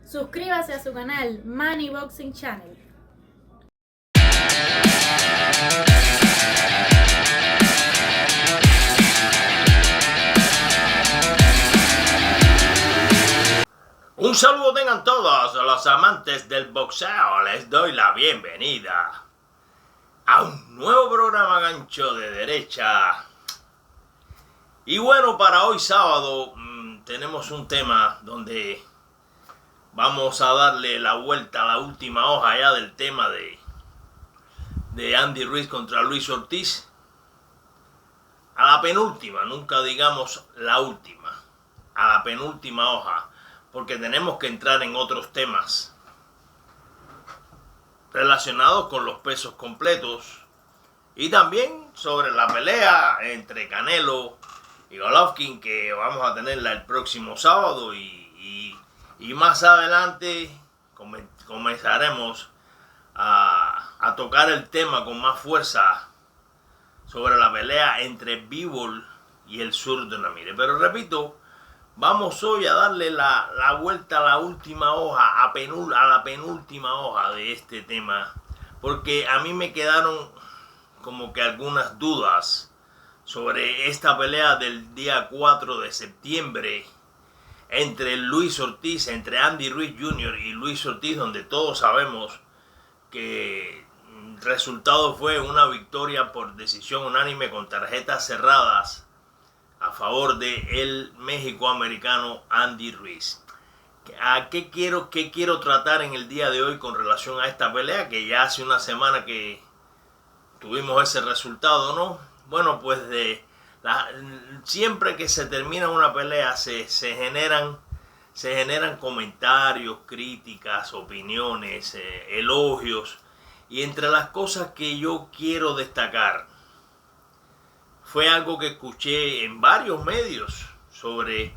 Suscríbase a su canal Money Boxing Channel. Un saludo tengan todos los amantes del boxeo. Les doy la bienvenida a un nuevo programa Gancho de Derecha. Y bueno, para hoy sábado tenemos un tema donde vamos a darle la vuelta a la última hoja ya del tema de Andy Ruiz contra Luis Ortiz. A la penúltima, nunca digamos la última, a la penúltima hoja, porque tenemos que entrar en otros temas relacionados con los pesos completos y también sobre la pelea entre Canelo y Golovkin, que vamos a tenerla el próximo sábado, y más adelante comenzaremos a tocar el tema con más fuerza sobre la pelea entre Bivol y el zurdo Namirez. Pero repito, vamos hoy a darle la vuelta a la última hoja, a la penúltima hoja de este tema, porque a mí me quedaron como que algunas dudas sobre esta pelea del día 4 de septiembre entre Luis Ortiz, entre Andy Ruiz Jr. y Luis Ortiz, donde todos sabemos que el resultado fue una victoria por decisión unánime con tarjetas cerradas a favor de el México-americano Andy Ruiz. ¿Qué quiero tratar en el día de hoy con relación a esta pelea? Que ya hace una semana que tuvimos ese resultado, ¿no? Bueno, pues siempre que se termina una pelea se generan comentarios, críticas, opiniones, elogios. Y entre las cosas que yo quiero destacar fue algo que escuché en varios medios sobre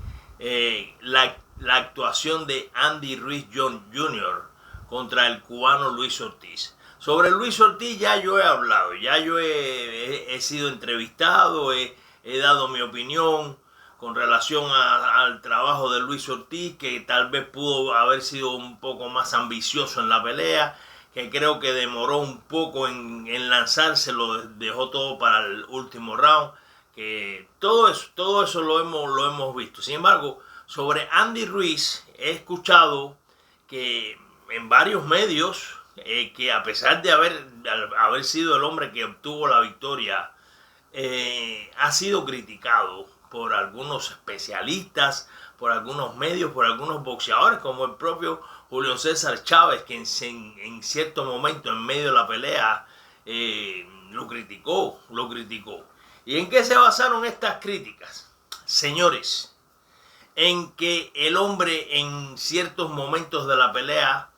la actuación de Andy Ruiz Jr. contra el cubano Luis Ortiz. Sobre Luis Ortiz ya yo he hablado, ya yo he sido entrevistado, he dado mi opinión con relación al trabajo de Luis Ortiz, que tal vez pudo haber sido un poco más ambicioso en la pelea, que creo que demoró un poco en lanzarse, lo dejó todo para el último round, que todo eso lo hemos visto. Sin embargo, sobre Andy Ruiz he escuchado que en varios medios, que a pesar de haber sido el hombre que obtuvo la victoria, ha sido criticado por algunos especialistas, por algunos medios, por algunos boxeadores, como el propio Julio César Chávez, que en cierto momento en medio de la pelea lo criticó. ¿Y en qué se basaron estas críticas? Señores, en que el hombre en ciertos momentos de la pelea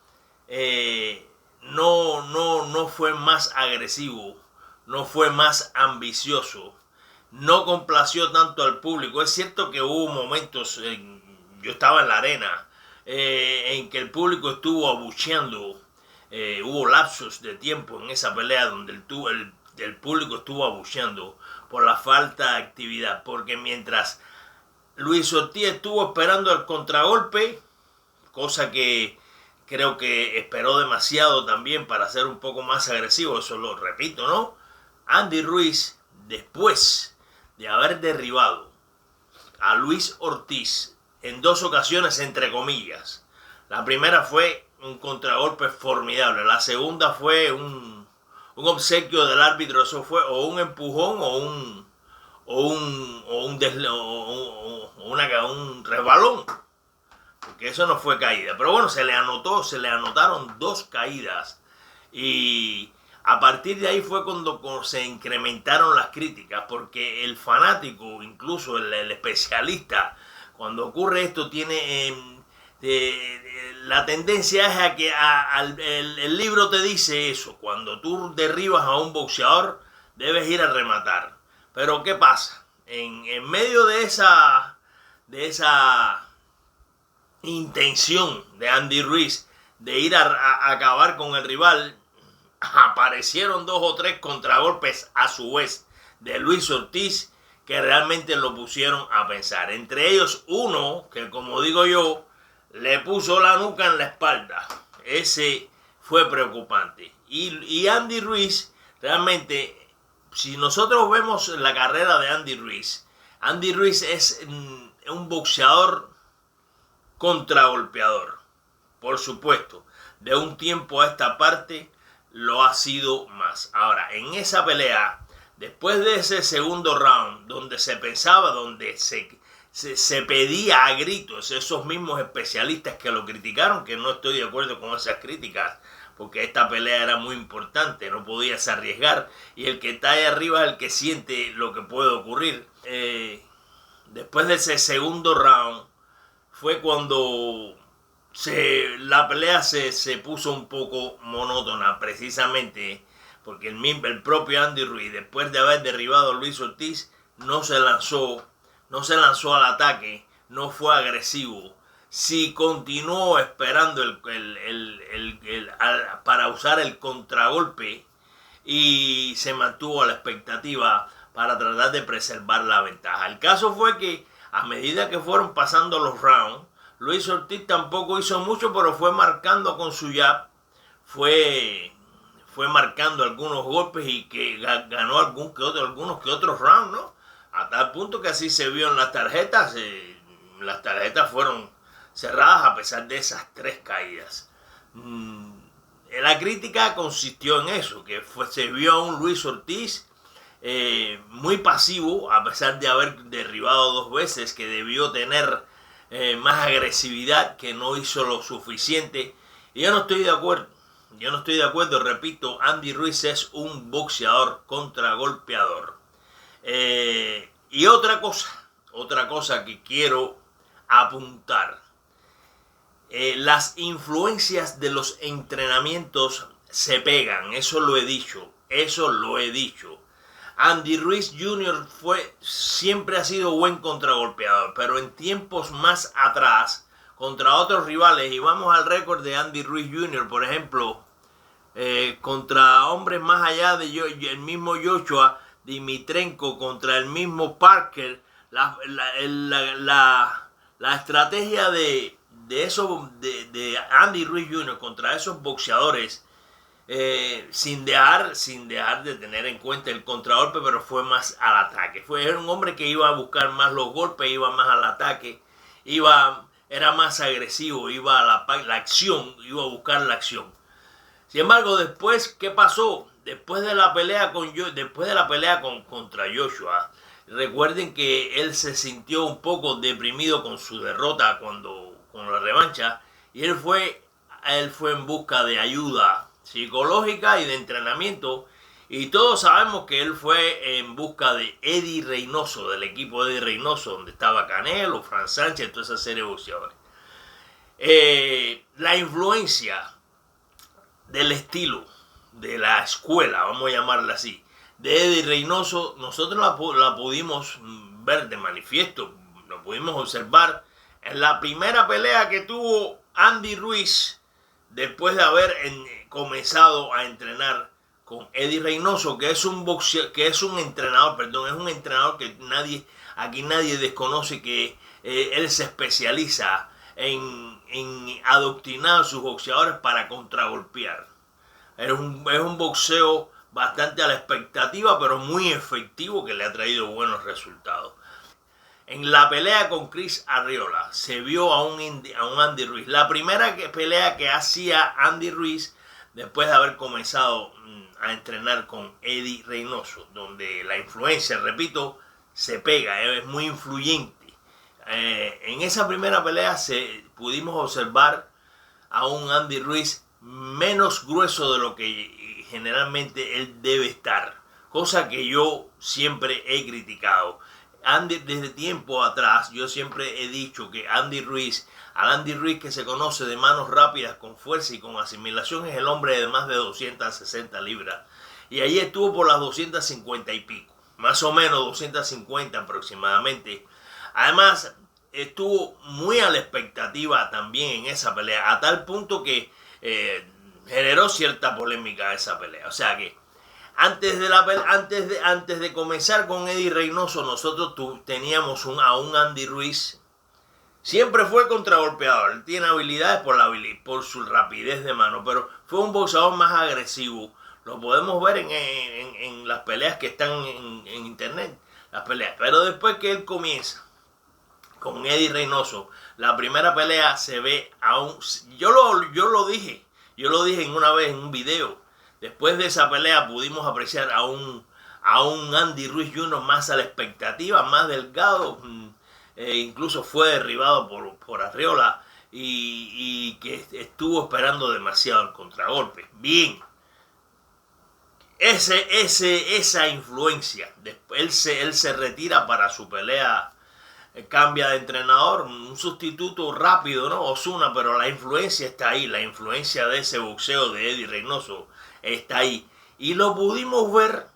no fue más agresivo, no fue más ambicioso, no complació tanto al público. Es cierto que hubo momentos, yo estaba en la arena, en que el público estuvo abucheando, hubo lapsos de tiempo en esa pelea donde el público estuvo abucheando por la falta de actividad, porque mientras Luis Ortiz estuvo esperando el contragolpe, cosa que creo que esperó demasiado también para ser un poco más agresivo, eso lo repito, ¿no? Andy Ruiz, después de haber derribado a Luis Ortiz en dos ocasiones, entre comillas, la primera fue un contragolpe formidable, la segunda fue un obsequio del árbitro, eso fue o un empujón un resbalón, porque eso no fue caída. Pero bueno, se le anotaron dos caídas, y a partir de ahí fue cuando se incrementaron las críticas, porque el fanático, incluso el especialista, cuando ocurre esto, tiene la tendencia es a que el libro te dice eso: cuando tú derribas a un boxeador debes ir a rematar. Pero ¿qué pasa? En medio de esa intención de Andy Ruiz de ir a acabar con el rival, aparecieron dos o tres contragolpes a su vez de Luis Ortiz que realmente lo pusieron a pensar. Entre ellos uno que, como digo yo, le puso la nuca en la espalda. Ese fue preocupante. Y Andy Ruiz, realmente, si nosotros vemos la carrera de Andy Ruiz es un boxeador contragolpeador. Por supuesto, de un tiempo a esta parte lo ha sido más. Ahora, en esa pelea, después de ese segundo round, donde se pensaba, donde se pedía a gritos, esos mismos especialistas que lo criticaron, que no estoy de acuerdo con esas críticas, porque esta pelea era muy importante, no podías arriesgar, y el que está ahí arriba es el que siente lo que puede ocurrir. Después de ese segundo round, fue cuando la pelea se puso un poco monótona, precisamente porque el propio Andy Ruiz, después de haber derribado a Luis Ortiz, no se lanzó al ataque, no fue agresivo. Sí continuó esperando para usar el contragolpe y se mantuvo a la expectativa para tratar de preservar la ventaja. El caso fue que a medida que fueron pasando los rounds, Luis Ortiz tampoco hizo mucho, pero fue marcando con su jab, fue marcando algunos golpes y que ganó algunos que otros rounds, ¿no? A tal punto que así se vio en las tarjetas. Las tarjetas fueron cerradas a pesar de esas 3 caídas. La crítica consistió en eso, que se vio a un Luis Ortiz muy pasivo, a pesar de haber derribado 2 veces, que debió tener más agresividad, que no hizo lo suficiente. Y yo no estoy de acuerdo. Repito, Andy Ruiz es un boxeador contragolpeador. Y otra cosa que quiero apuntar. Las influencias de los entrenamientos se pegan, eso lo he dicho. Andy Ruiz Jr. siempre ha sido buen contragolpeador, pero en tiempos más atrás, contra otros rivales, y vamos al récord de Andy Ruiz Jr., por ejemplo, contra hombres más allá de el mismo Joshua, Dimitrenko, contra el mismo Parker, la estrategia de Andy Ruiz Jr. contra esos boxeadores, sin dejar de tener en cuenta el contragolpe, pero fue más al ataque. Era un hombre que iba a buscar más los golpes, iba más al ataque, era más agresivo, iba a la acción, iba a buscar la acción. Sin embargo, después, ¿qué pasó? Después de la pelea contra Joshua, recuerden que él se sintió un poco deprimido con su derrota con la revancha, y él fue en busca de ayuda psicológica y de entrenamiento, y todos sabemos que él fue en busca de Eddie Reynoso, del equipo de Eddie Reynoso, donde estaba Canelo, Fran Sánchez, toda esa serie de boxeadores. La influencia del estilo, de la escuela, vamos a llamarla así, de Eddie Reynoso, nosotros la pudimos ver de manifiesto, lo pudimos observar en la primera pelea que tuvo Andy Ruiz después de haber comenzado a entrenar con Eddie Reynoso, que es un entrenador que aquí nadie desconoce, que él se especializa en adoctrinar a sus boxeadores para contragolpear. Es un boxeo bastante a la expectativa, pero muy efectivo, que le ha traído buenos resultados. En la pelea con Chris Arreola se vio a un Andy Ruiz. La primera pelea que hacía Andy Ruiz después de haber comenzado a entrenar con Eddie Reynoso, donde la influencia, repito, se pega, es muy influyente. En esa primera pelea pudimos observar a un Andy Ruiz menos grueso de lo que generalmente él debe estar, cosa que yo siempre he criticado. Desde tiempo atrás yo siempre he dicho que al Andy Ruiz que se conoce de manos rápidas, con fuerza y con asimilación, es el hombre de más de 260 libras. Y ahí estuvo por las 250 y pico, más o menos 250 aproximadamente. Además, estuvo muy a la expectativa también en esa pelea, a tal punto que generó cierta polémica esa pelea. O sea que antes de comenzar con Eddie Reynoso, nosotros teníamos a un Andy Ruiz Siempre fue contragolpeador. Él tiene habilidades por su rapidez de mano, pero fue un boxeador más agresivo. Lo podemos ver en las peleas que están en internet. Las peleas. Pero después que él comienza con Eddie Reynoso, la primera pelea se ve aún. Yo lo dije en una vez en un video. Después de esa pelea pudimos apreciar a un Andy Ruiz Jr. más a la expectativa, más delgado. Incluso fue derribado por Arreola y que estuvo esperando demasiado el contragolpe. Bien. Esa influencia. Él se retira para su pelea. Cambia de entrenador, un sustituto rápido, ¿no? Ozuna, pero la influencia está ahí, la influencia de ese boxeo de Eddie Reynoso está ahí. Y lo pudimos ver,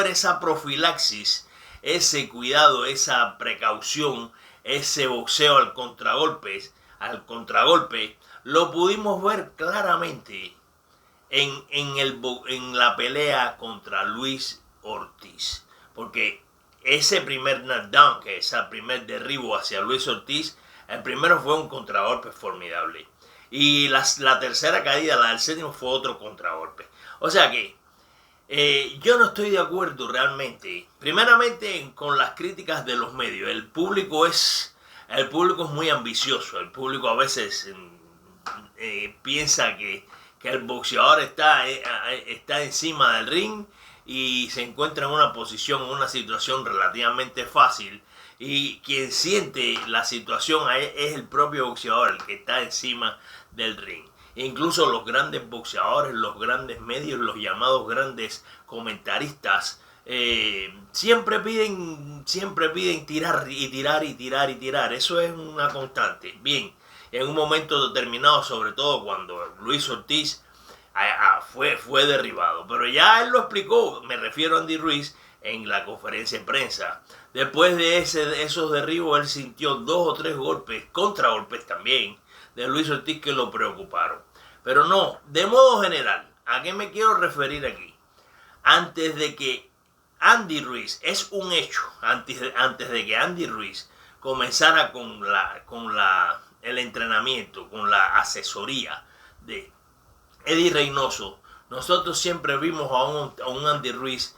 esa profilaxis, ese cuidado, esa precaución, ese boxeo al contragolpe, lo pudimos ver claramente en la pelea contra Luis Ortiz. Porque ese primer knockdown, que es el primer derribo hacia Luis Ortiz, el primero fue un contragolpe formidable. Y la tercera caída, la del séptimo, fue otro contragolpe. O sea que yo no estoy de acuerdo realmente, primeramente con las críticas de los medios. El público es muy ambicioso. El público a veces piensa que el boxeador está encima del ring y se encuentra en una situación relativamente fácil, y quien siente la situación es el propio boxeador, el que está encima del ring. Incluso los grandes boxeadores, los grandes medios, los llamados grandes comentaristas, siempre piden tirar y tirar y tirar y tirar. Eso es una constante. Bien, en un momento determinado, sobre todo cuando Luis Ortiz fue derribado, pero ya él lo explicó, me refiero a Andy Ruiz, en la conferencia de prensa. Después de esos derribos, él sintió 2 o 3 golpes, contragolpes también, de Luis Ortiz que lo preocuparon. Pero no, de modo general, ¿a qué me quiero referir aquí? Antes de que Andy Ruiz, es un hecho, antes de que Andy Ruiz comenzara con el entrenamiento, con la asesoría de Eddie Reynoso, nosotros siempre vimos a un Andy Ruiz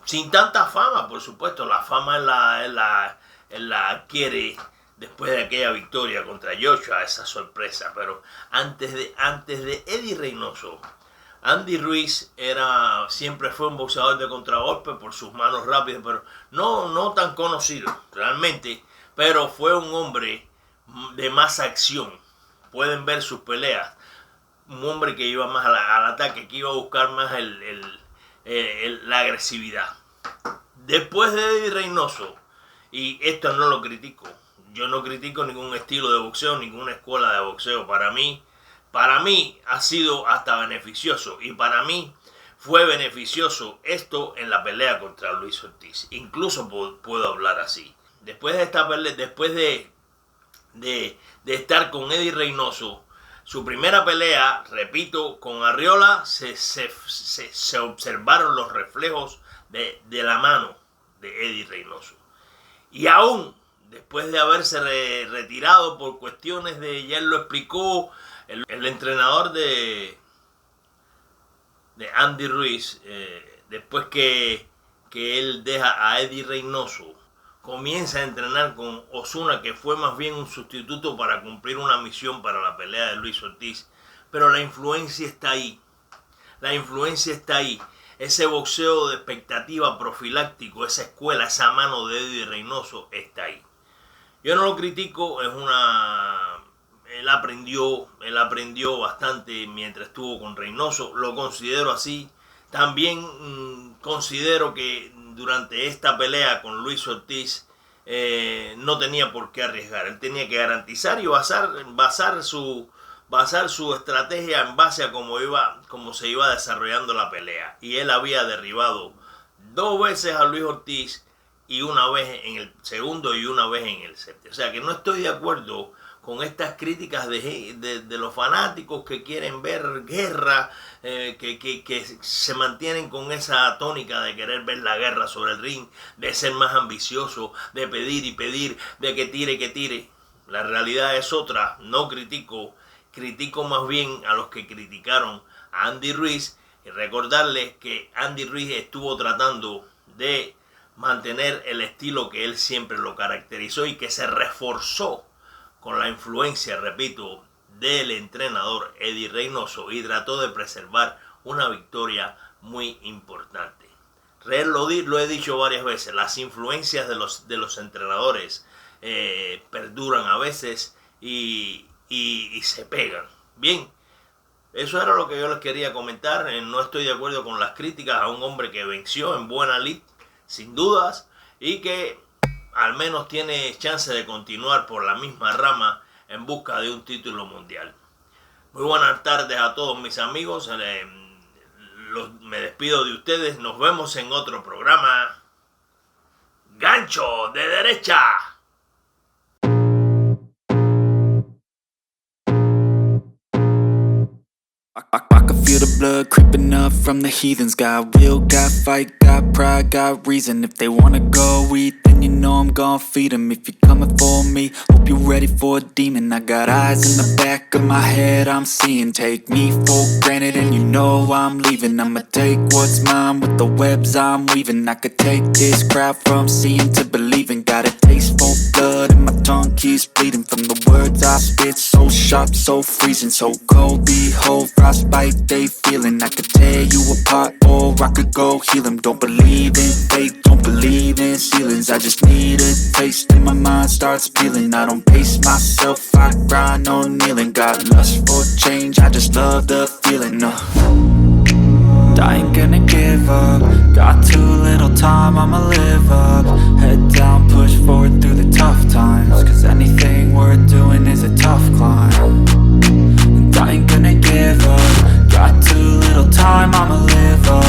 sin tanta fama. Por supuesto, la fama él la adquiere después de aquella victoria contra Joshua, esa sorpresa. Pero antes de Eddie Reynoso, Andy Ruiz siempre fue un boxeador de contragolpe por sus manos rápidas, pero no tan conocido realmente, pero fue un hombre de más acción. Pueden ver sus peleas. Un hombre que iba más al ataque, que iba a buscar más la agresividad. Después de Eddie Reynoso, y esto no lo critico, yo no critico ningún estilo de boxeo, ninguna escuela de boxeo. Para mí ha sido hasta beneficioso, y para mí fue beneficioso esto en la pelea contra Luis Ortiz. Incluso puedo hablar así. Después de esta pelea, después de estar con Eddie Reynoso, su primera pelea, repito, con Arreola, se observaron los reflejos de la mano de Eddie Reynoso. Y aún después de haberse retirado por cuestiones ya él lo explicó, el entrenador de Andy Ruiz, después que él deja a Eddie Reynoso, comienza a entrenar con Ozuna, que fue más bien un sustituto para cumplir una misión para la pelea de Luis Ortiz. Pero la influencia está ahí. Ese boxeo de expectativa profiláctico, esa escuela, esa mano de Eddie Reynoso está ahí. Yo no lo critico, él aprendió bastante mientras estuvo con Reynoso, lo considero así. También considero que durante esta pelea con Luis Ortiz no tenía por qué arriesgar. Él tenía que garantizar y basar su estrategia en base a cómo se iba desarrollando la pelea. Y él había derribado 2 veces a Luis Ortiz, y una vez en el segundo y una vez en el séptimo. O sea que no estoy de acuerdo con estas críticas de los fanáticos que quieren ver guerra, que se mantienen con esa tónica de querer ver la guerra sobre el ring, de ser más ambicioso, de pedir y pedir, de que tire. La realidad es otra. No critico más bien a los que criticaron a Andy Ruiz, y recordarles que Andy Ruiz estuvo tratando de mantener el estilo que él siempre lo caracterizó y que se reforzó con la influencia, repito, del entrenador Eddie Reynoso, y trató de preservar una victoria muy importante. Lo he dicho varias veces, las influencias de los entrenadores perduran a veces y se pegan. Bien, eso era lo que yo les quería comentar. No estoy de acuerdo con las críticas a un hombre que venció en buena lid, sin dudas, y que al menos tiene chance de continuar por la misma rama en busca de un título mundial. Muy buenas tardes a todos mis amigos. Me despido de ustedes. Nos vemos en otro programa. Gancho de derecha. I can feel the blood creeping up from the heathens. Got will, got fight, got pride, got reason. If they wanna go eat, then you know I'm gon' feed them. If you're coming for me, hope you're ready for a demon. I got eyes in the back of my head, I'm seeing. Take me for granted and you know I'm leaving. I'ma take what's mine with the webs I'm weaving. I could take this crowd from seeing to believing. Got a taste for blood and my tongue keeps bleeding. From the words I spit, so sharp, so freezing. So cold, behold, frostbite they feeling. I could tear you apart or I could go heal them. Don't believe in fate, don't believe in ceilings. I just need a taste and my mind starts peeling. I don't pace myself, I grind on kneeling. Got lust for change, I just love the feeling. I ain't gonna give up. Got too little time, I'ma live up. Head down, push forward through the tough times. Cause anything worth doing is a tough climb. And I ain't gonna give up. Got too little time, I'ma live up.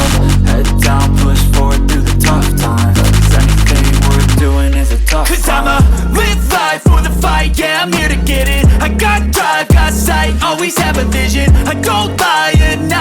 Head down, push forward through the tough times. Cause anything worth doing is a tough climb. Cause I'ma live life for the fight, yeah, I'm here to get it. I got drive, got sight, always have a vision. I go by at night.